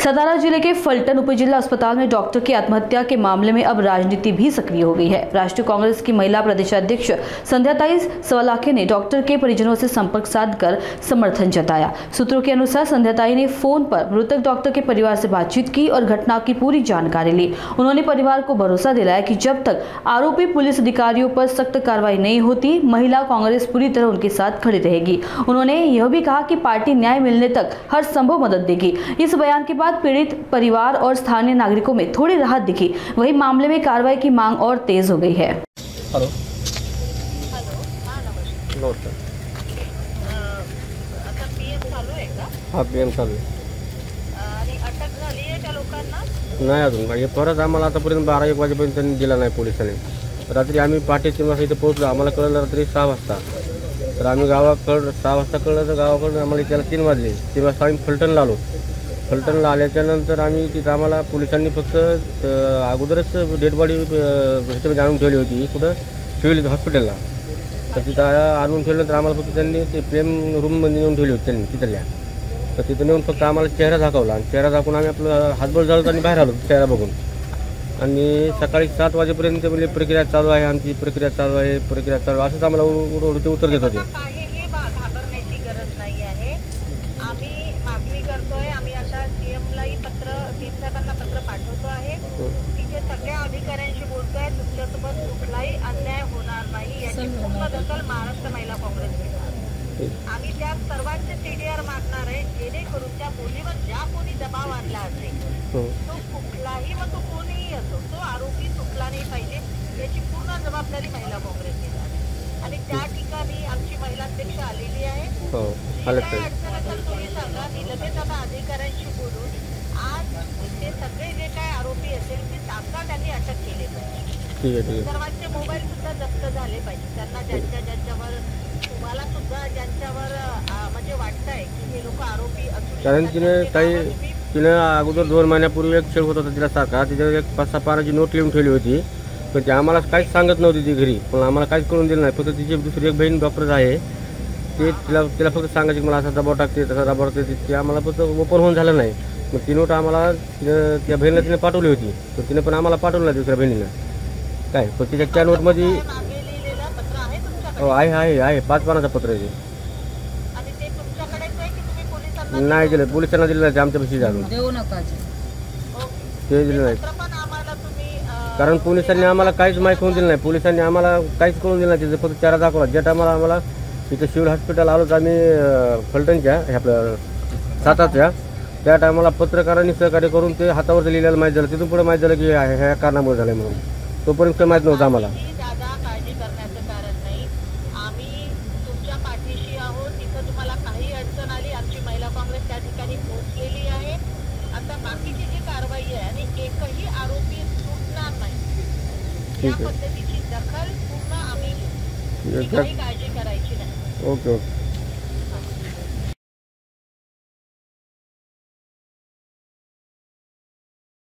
सतारा जिले के फलटन उपजिला अस्पताल में डॉक्टर की आत्महत्या के मामले में अब राजनीति भी सक्रिय हो गई है। राष्ट्रीय कांग्रेस की महिला प्रदेशाध्यक्ष संध्याताई सवालाखे ने डॉक्टर के परिजनों से संपर्क साधकर समर्थन जताया। सूत्रों के अनुसार संध्याताई ने फोन पर मृतक डॉक्टर के परिवार से बातचीत की और घटना की पूरी जानकारी ली। उन्होंने परिवार को भरोसा दिलाया कि जब तक आरोपी पुलिस अधिकारियों पर सख्त कार्रवाई नहीं होती, महिला कांग्रेस पूरी तरह उनके साथ खड़ी रहेगी। उन्होंने यह भी कहा कि पार्टी न्याय मिलने तक हर संभव मदद देगी। इस बयान के बाद पीड़ित परिवार और स्थानीय नागरिकों में थोड़ी राहत दिखी। वहीं मामले में कार्रवाई की मांग और तेज हो गई है। हेलो नमस्कार। आता पीएम चालू आहे का? हा पीएम चालू आहे. आणि अटक झाली आहे त्या लोकांना? नाही अजून. हे परत आम्हाला आतापर्यंत 12-1 वाजेपर्यंत त्यांनी दिला नाही पोलिसांनी. रात्री आम्ही पहाटे 3 वाजता इथे पोहोचलो. आम्हाला कळलं रात्री 6 वाजता. तर आम्ही गावाकडं 6 वाजता कळलं तर गावाकडून आम्हाला त्याला 3 वाजले. 3 वाजता आम्ही फलटणला आलो. फलटणला आल्याच्यानंतर आम्ही तिथं आम्हाला पोलिसांनी फक्त अगोदरच डेड बॉडी ह्याच्यामध्ये आणून ठेवली होती. कुठं सिव्हिल हॉस्पिटलला. तर तिथं आणून ठेवल्यानंतर आम्हाला फक्त त्यांनी ते प्रेम रूममध्ये नेऊन ठेवली होती त्यांनी तिथल्या. तर तिथं नेऊन फक्त आम्हाला चेहरा दाखवला आणि चेहरा दाखवून आम्ही आपलं हातबळ झालं आणि बाहेर आलो चेहरा बघून. आणि सकाळी 7 वाजेपर्यंत म्हणजे प्रक्रिया चालू आहे, आमची प्रक्रिया चालू आहे, प्रक्रिया चालू असंच आम्हाला उत्तर देत होते. काहीही घाबरण्याची गरज नाही आहे. आम्ही मागणी करतोय. आम्ही आता सीएमलाही सीएम साहेबांना पत्र पाठवतो आहे. तिथे सगळ्या अधिकाऱ्यांशी बोलतोय. तुमच्यासोबत कुठलाही अन्याय होणार नाही याची पूर्ण दखल महाराष्ट्र महिला काँग्रेस घेणार. आम्ही त्या सर्वांचे सीडीआर मागणार आहे, जेणेकरून त्या मुलीवर ज्या कोणी दबाव आणला असेल तो कुठलाही मग तो कोणीही असो, तो आरोपी सुटला नाही पाहिजे याची पूर्ण जबाबदारी महिला काँग्रेस घेणार. आणि त्या ठिकाणी आमची महिला अध्यक्ष आलेली आहे. काय अडचण असेल तुम्ही सांगा. मी लगेच आता अधिकाऱ्यांशी बोलून आज ते सगळे जे काय आरोपी असेल ते तात्काळ त्यांनी अटक केली पाहिजे. सर्वांचे मोबाईल सुद्धा जप्त झाले पाहिजे. त्यांना ज्यांच्यावर तुम्हाला सुद्धा ज्यांच्यावर म्हणजे वाटतंय की हे लोक आरोपी असू, कारण तिने अगोदर 2 महिन्यापूर्वी एक खेळ होत होता तिला सारखा. तिथे एक 5-6 पानाची नोट लिहून ठेवली होती. पण ती आम्हाला काहीच सांगत नव्हती ती घरी. पण आम्हाला काहीच करून दिलं नाही. फक्त तिची दुसरी एक बहीण डॉक्टर आहे, ते तिला फक्त सांगायची मला असा दबाव टाकते तसा दबाव टाकते. ते आम्हाला फक्त ओपन होऊन झालं नाही. मग ती नोट आम्हाला त्या बहिणीला तिने पाठवली होती. तर तिने पण आम्हाला पाठवलं नाही दुसऱ्या बहिणीनं. काय पण तिच्या त्या नोटमध्ये आहे 5 पानाचं पत्र आहे. नाही दिलं, पोलिसांना दिलं नाही. आमच्यापाशी जाऊन ते दिलं नाही. कारण पोलिसांनी आम्हाला काहीच माहीत होऊन दिलं नाही. पोलिसांनी आम्हाला काहीच करून दिलं नाही. तिथं फक्त चेहरा दाखवला. ज्या टायमाला आम्हाला तिथं सिव्हिल हॉस्पिटल आलोच आम्ही फलटणच्या आपलं साताच्या, त्या टायमाला पत्रकारांनी सहकार्य करून ते हातावर लिहिलेलं माहीत झालं. तिथून पुढे माहीत झालं की ह्या कारणामुळे झालं म्हणून. तोपर्यंत माहीत नव्हतं आम्हाला. काळजी करण्याचं कारण नाही. आम्ही तुमच्या पाठीशी आहोत. तिथं तुम्हाला काही अडचण आली, आमची महिला काँग्रेस त्या ठिकाणी पोहोचलेली आहे. आता बाकीची जी कारवाई आहे आणि एकही आरोपी सुटणार नाही या पद्धतीची दखल पूर्ण आम्ही घेऊ. काही काळजी करायची नाही. ओके.